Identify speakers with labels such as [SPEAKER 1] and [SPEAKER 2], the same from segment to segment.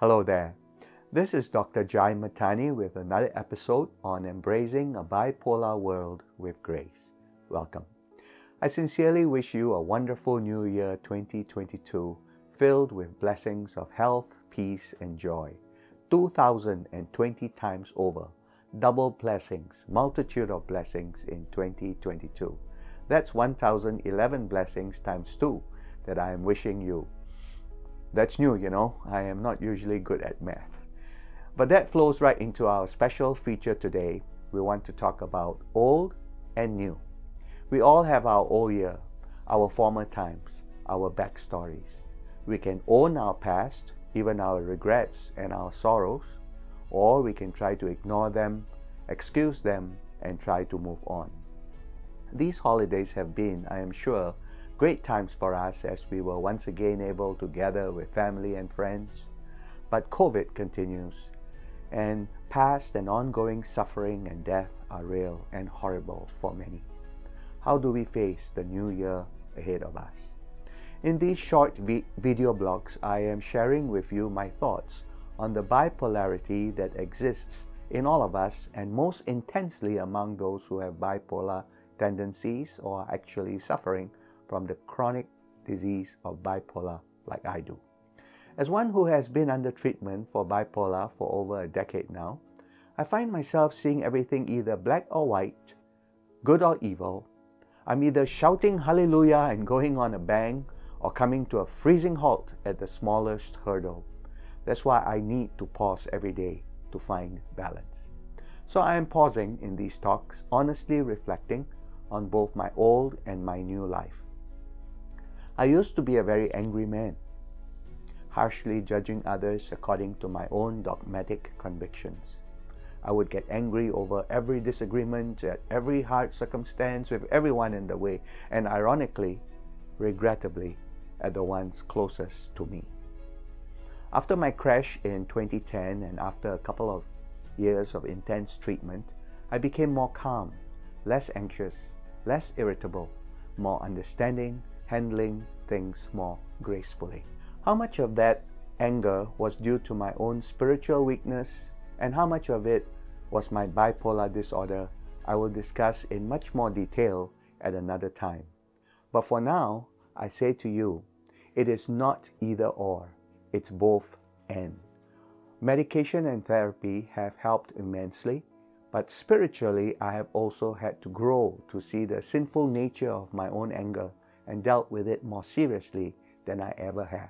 [SPEAKER 1] Hello there. This is Dr. Mahtani with another episode on embracing a bipolar world with grace. Welcome. I sincerely wish you a wonderful new year 2022 filled with blessings of health, peace, and joy. 2020 times over. Double blessings, multitude of blessings in 2022. That's 1011 blessings times 2 that I am wishing you. That's new, you know. I am not usually good at math. But that flows right into our special feature today. We want to talk about old and new. We all have our old year, our former times, our backstories. We can own our past, even our regrets and our sorrows, or we can try to ignore them, excuse them, and try to move on. These holidays have been, I am sure, great times for us as we were once again able to gather with family and friends. But COVID continues, and past and ongoing suffering and death are real and horrible for many. How do we face the new year ahead of us? In these short video blogs, I am sharing with you my thoughts on the bipolarity that exists in all of us, and most intensely among those who have bipolar tendencies or are actually suffering from the chronic disease of bipolar like I do. As one who has been under treatment for bipolar for over a decade now, I find myself seeing everything either black or white, good or evil. I'm either shouting hallelujah and going on a bang or coming to a freezing halt at the smallest hurdle. That's why I need to pause every day to find balance. So I am pausing in these talks, honestly reflecting on both my old and my new life. I used to be a very angry man, harshly judging others according to my own dogmatic convictions. I would get angry over every disagreement, at every hard circumstance, with everyone in the way, and ironically, regrettably, at the ones closest to me. After my crash in 2010 and after a couple of years of intense treatment, I became more calm, less anxious, less irritable, more understanding, handling things more gracefully. How much of that anger was due to my own spiritual weakness and how much of it was my bipolar disorder, I will discuss in much more detail at another time. But for now, I say to you, it is not either or, it's both and. Medication and therapy have helped immensely, but spiritually I have also had to grow to see the sinful nature of my own anger and dealt with it more seriously than I ever have.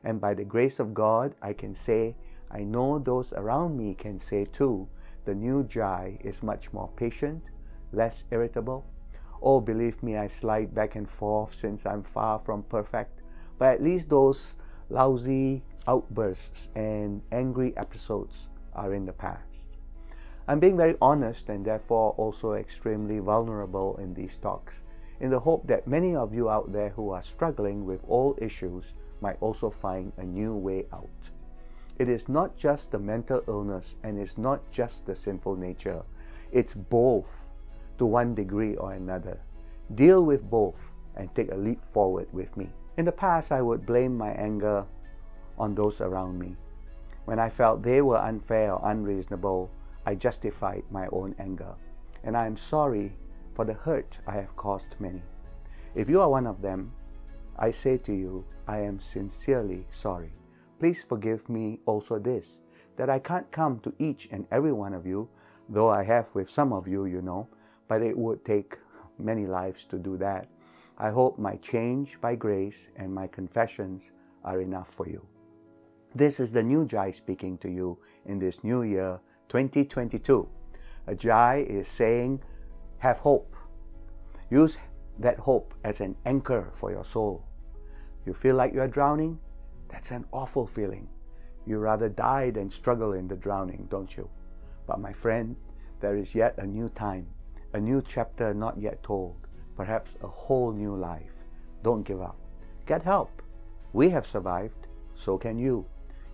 [SPEAKER 1] And by the grace of God, I can say, I know those around me can say too, the new Jai is much more patient, less irritable. Oh, believe me, I slide back and forth since I'm far from perfect, but at least those lousy outbursts and angry episodes are in the past. I'm being very honest and therefore also extremely vulnerable in these talks, in the hope that many of you out there who are struggling with old issues might also find a new way out. It is not just the mental illness and it's not just the sinful nature. It's both to one degree or another. Deal with both and take a leap forward with me. In the past, I would blame my anger on those around me. When I felt they were unfair or unreasonable, I justified my own anger. And I am sorry for the hurt I have caused many. If you are one of them, I say to you, I am sincerely sorry. Please forgive me also this, that I can't come to each and every one of you, though I have with some of you, you know, but it would take many lives to do that. I hope my change by grace and my confessions are enough for you. This is the new Jai speaking to you in this new year, 2022. A Jai is saying, have hope. Use that hope as an anchor for your soul. You feel like you are drowning? That's an awful feeling. You rather die than struggle in the drowning, don't you? But my friend, there is yet a new time, a new chapter not yet told, perhaps a whole new life. Don't give up. Get help. We have survived, so can you.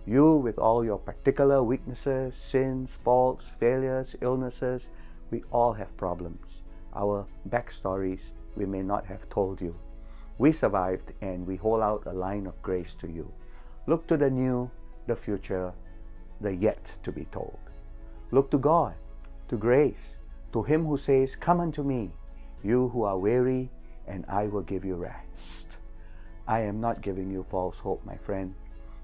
[SPEAKER 1] You with all your particular weaknesses, sins, faults, failures, illnesses, we all have problems. Our backstories we may not have told you. We survived and we hold out a line of grace to you. Look to the new, the future, the yet to be told. Look to God, to grace, to Him who says, "Come unto me, you who are weary, and I will give you rest." I am not giving you false hope, my friend.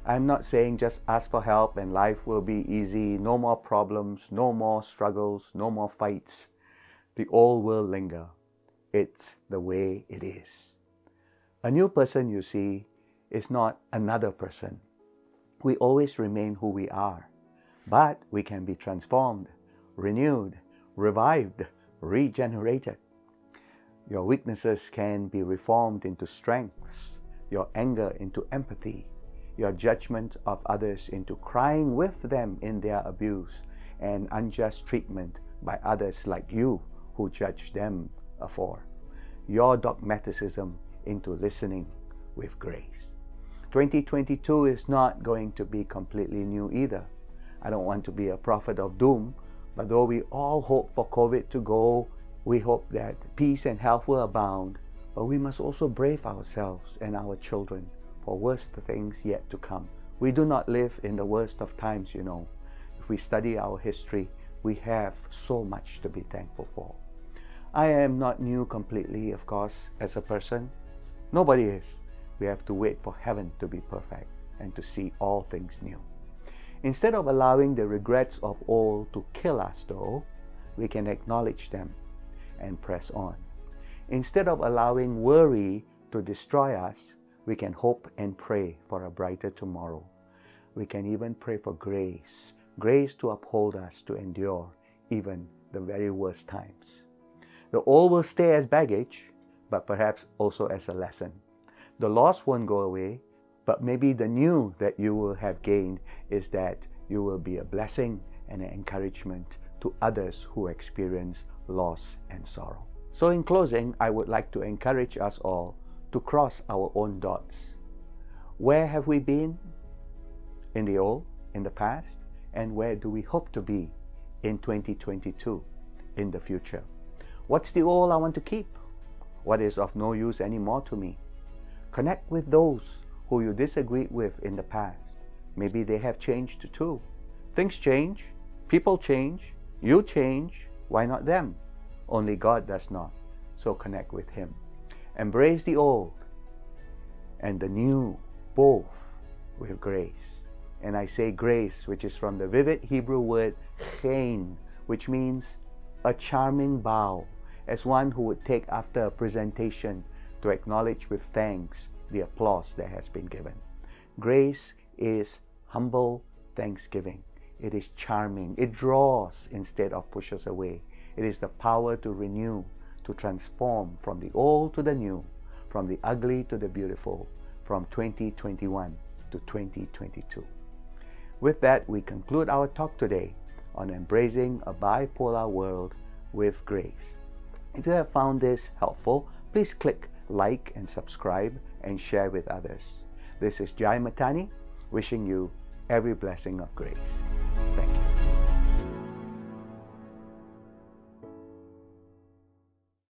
[SPEAKER 1] I am not saying just ask for help and life will be easy, no more problems, no more struggles, no more fights. The old will linger. It's the way it is. A new person, you see, is not another person. We always remain who we are, but we can be transformed, renewed, revived, regenerated. Your weaknesses can be reformed into strengths, your anger into empathy, your judgment of others into crying with them in their abuse and unjust treatment by others like you who judge them afore, your dogmaticism into listening with grace. 2022 is not going to be completely new either. I don't want to be a prophet of doom, but though we all hope for COVID to go, we hope that peace and health will abound, but we must also brave ourselves and our children for worse things yet to come. We do not live in the worst of times, you know. If we study our history, we have so much to be thankful for. I am not new completely, of course, as a person. Nobody is. We have to wait for heaven to be perfect and to see all things new. Instead of allowing the regrets of old to kill us, though, we can acknowledge them and press on. Instead of allowing worry to destroy us, we can hope and pray for a brighter tomorrow. We can even pray for grace, grace to uphold us to endure even the very worst times. The old will stay as baggage, but perhaps also as a lesson. The loss won't go away, but maybe the new that you will have gained is that you will be a blessing and an encouragement to others who experience loss and sorrow. So in closing, I would like to encourage us all to cross our own dots. Where have we been in the old, in the past, and where do we hope to be in 2022, in the future? What's the old I want to keep? What is of no use anymore to me? Connect with those who you disagreed with in the past. Maybe they have changed too. Things change, people change, you change. Why not them? Only God does not. So connect with Him. Embrace the old and the new, both with grace. And I say grace, which is from the vivid Hebrew word chen, which means a charming bow, as one who would take after a presentation to acknowledge with thanks the applause that has been given. Grace is humble thanksgiving. It is charming. It draws instead of pushes away. It is the power to renew, to transform from the old to the new, from the ugly to the beautiful, from 2021 to 2022. With that, we conclude our talk today on embracing a bipolar world with grace. If you have found this helpful, please click like and subscribe and share with others. This is Mahtani, wishing you every blessing of grace.